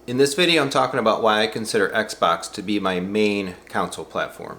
In this video, I'm talking about why I consider Xbox to be my main console platform.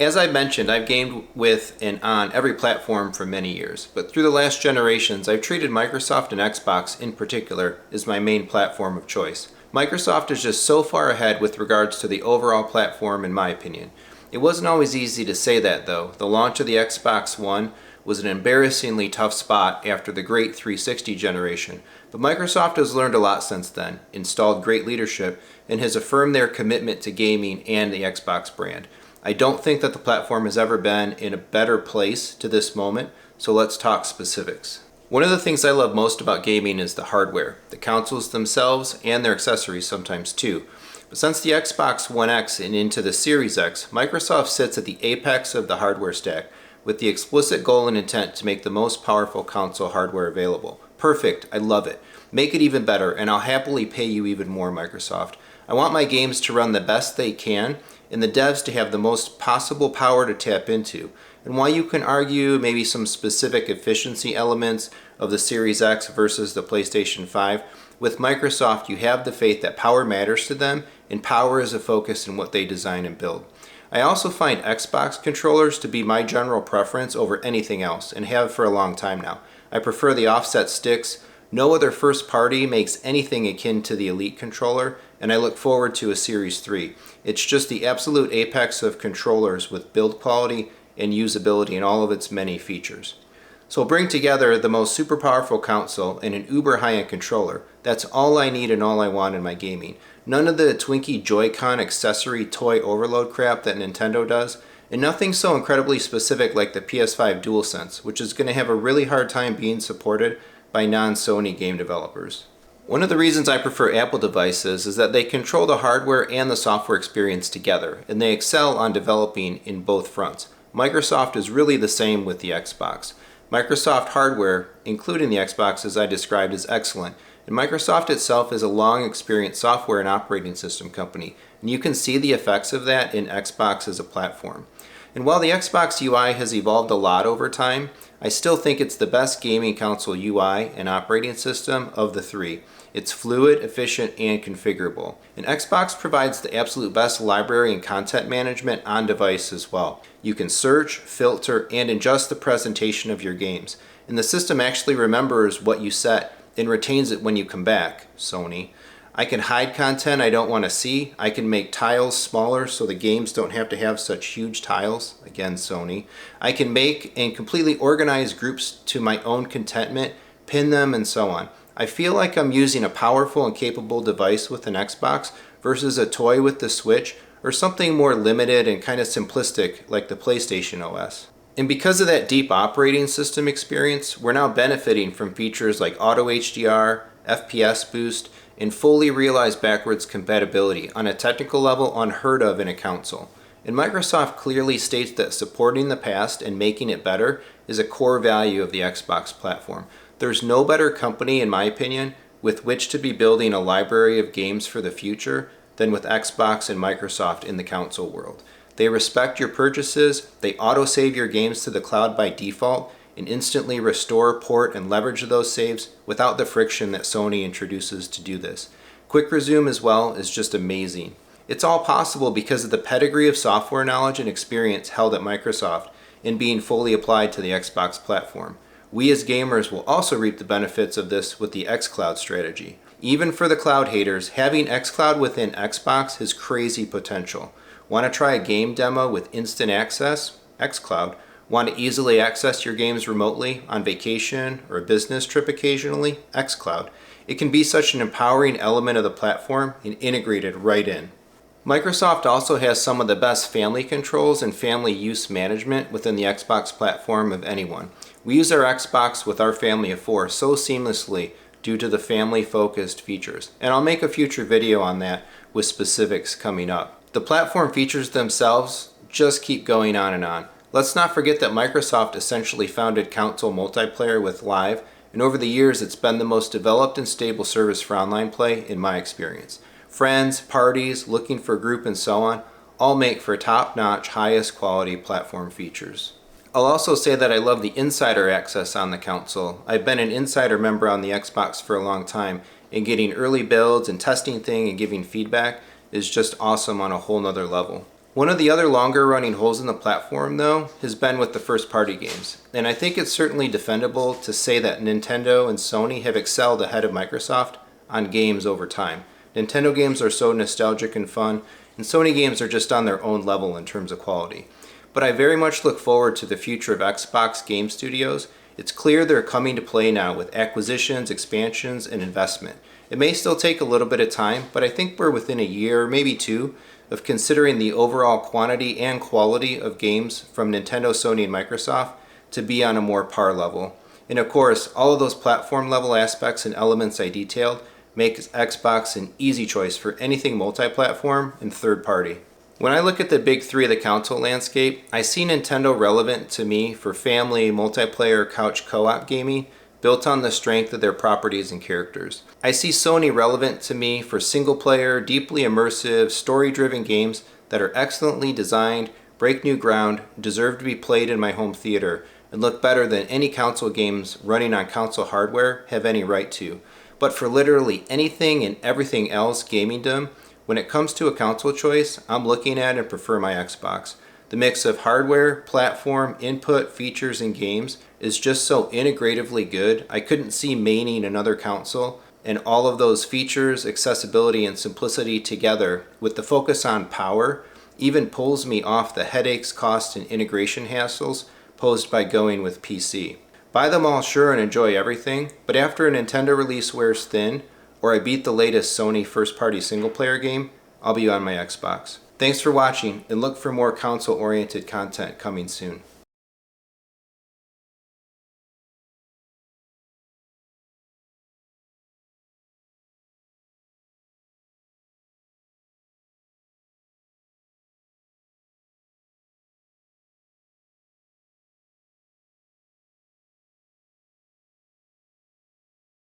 As I mentioned, I've gamed with and on every platform for many years, but through the last generations, I've treated Microsoft and Xbox in particular as my main platform of choice. Microsoft is just so far ahead with regards to the overall platform in my opinion. It wasn't always easy to say that though. The launch of the Xbox One was an embarrassingly tough spot after the great 360 generation, but Microsoft has learned a lot since then, installed great leadership, and has affirmed their commitment to gaming and the Xbox brand. I don't think that the platform has ever been in a better place to this moment, so let's talk specifics. One of the things I love most about gaming is the hardware, the consoles themselves and their accessories sometimes too. But since the Xbox One X and into the Series X, Microsoft sits at the apex of the hardware stack with the explicit goal and intent to make the most powerful console hardware available. Perfect, I love it. Make it even better and I'll happily pay you even more, Microsoft. I want my games to run the best they can and the devs to have the most possible power to tap into. And while you can argue maybe some specific efficiency elements of the Series X versus the PlayStation 5, with Microsoft you have the faith that power matters to them and power is a focus in what they design and build. I also find Xbox controllers to be my general preference over anything else and have for a long time now. I prefer the offset sticks. No other first party makes anything akin to the Elite controller, and I look forward to a Series 3. It's just the absolute apex of controllers with build quality and usability and all of its many features. So bring together the most super powerful console and an uber high-end controller. That's all I need and all I want in my gaming. None of the Twinkie Joy-Con accessory toy overload crap that Nintendo does, and nothing so incredibly specific like the PS5 DualSense, which is going to have a really hard time being supported by non-Sony game developers. One of the reasons I prefer Apple devices is that they control the hardware and the software experience together, and they excel on developing in both fronts. Microsoft is really the same with the Xbox. Microsoft hardware, including the Xbox as I described, is excellent, and Microsoft itself is a long experienced software and operating system company, and you can see the effects of that in Xbox as a platform. And while the Xbox UI has evolved a lot over time, I still think it's the best gaming console UI and operating system of the three. It's fluid, efficient, and configurable. And Xbox provides the absolute best library and content management on device as well. You can search, filter, and adjust the presentation of your games. And the system actually remembers what you set and retains it when you come back, Sony. I can hide content I don't want to see. I can make tiles smaller so the games don't have to have such huge tiles. Again, Sony. I can make and completely organize groups to my own contentment, pin them, and so on. I feel like I'm using a powerful and capable device with an Xbox versus a toy with the Switch or something more limited and kind of simplistic like the PlayStation OS. And because of that deep operating system experience, we're now benefiting from features like Auto HDR, FPS boost, and fully realized backwards compatibility on a technical level unheard of in a console. And Microsoft clearly states that supporting the past and making it better is a core value of the Xbox platform. There's no better company, in my opinion, with which to be building a library of games for the future than with Xbox and Microsoft in the console world. They respect your purchases, they auto-save your games to the cloud by default, and instantly restore, port, and leverage those saves without the friction that Sony introduces to do this. Quick Resume as well is just amazing. It's all possible because of the pedigree of software knowledge and experience held at Microsoft and being fully applied to the Xbox platform. We as gamers will also reap the benefits of this with the xCloud strategy. Even for the cloud haters, having xCloud within Xbox has crazy potential. Want to try a game demo with instant access? xCloud. Want to easily access your games remotely on vacation or a business trip occasionally? xCloud. It can be such an empowering element of the platform and integrated right in. Microsoft also has some of the best family controls and family use management within the Xbox platform of anyone. We use our Xbox with our family of 4 so seamlessly due to the family-focused features, and I'll make a future video on that with specifics coming up. The platform features themselves just keep going on and on. Let's not forget that Microsoft essentially founded console multiplayer with Live, and over the years it's been the most developed and stable service for online play in my experience. Friends, parties, looking for a group, and so on, all make for top-notch, highest quality platform features. I'll also say that I love the insider access on the console. I've been an insider member on the Xbox for a long time, and getting early builds and testing things and giving feedback is just awesome on a whole nother level. One of the other longer running holes in the platform though has been with the first party games, and I think it's certainly defendable to say that Nintendo and Sony have excelled ahead of Microsoft on games over time. Nintendo games are so nostalgic and fun, and Sony games are just on their own level in terms of quality. But I very much look forward to the future of Xbox game studios. It's clear they're coming to play now with acquisitions, expansions, and investment. It may still take a little bit of time, but I think we're within a year, maybe two, of considering the overall quantity and quality of games from Nintendo, Sony, and Microsoft to be on a more par level. And of course, all of those platform level aspects and elements I detailed make Xbox an easy choice for anything multi-platform and third party. When I look at the big three of the console landscape, I see Nintendo relevant to me for family, multiplayer, couch co-op gaming, built on the strength of their properties and characters. I see Sony relevant to me for single-player, deeply immersive, story-driven games that are excellently designed, break new ground, deserve to be played in my home theater, and look better than any console games running on console hardware have any right to. But for literally anything and everything else gamingdom, when it comes to a console choice, I'm looking at and prefer my Xbox. The mix of hardware, platform, input, features, and games is just so integratively good, I couldn't see maining another console, and all of those features, accessibility, and simplicity together with the focus on power even pulls me off the headaches, costs, and integration hassles posed by going with PC. Buy them all sure and enjoy everything, but after a Nintendo release wears thin, or I beat the latest Sony first-party single-player game, I'll be on my Xbox. Thanks for watching, and look for more console-oriented content coming soon.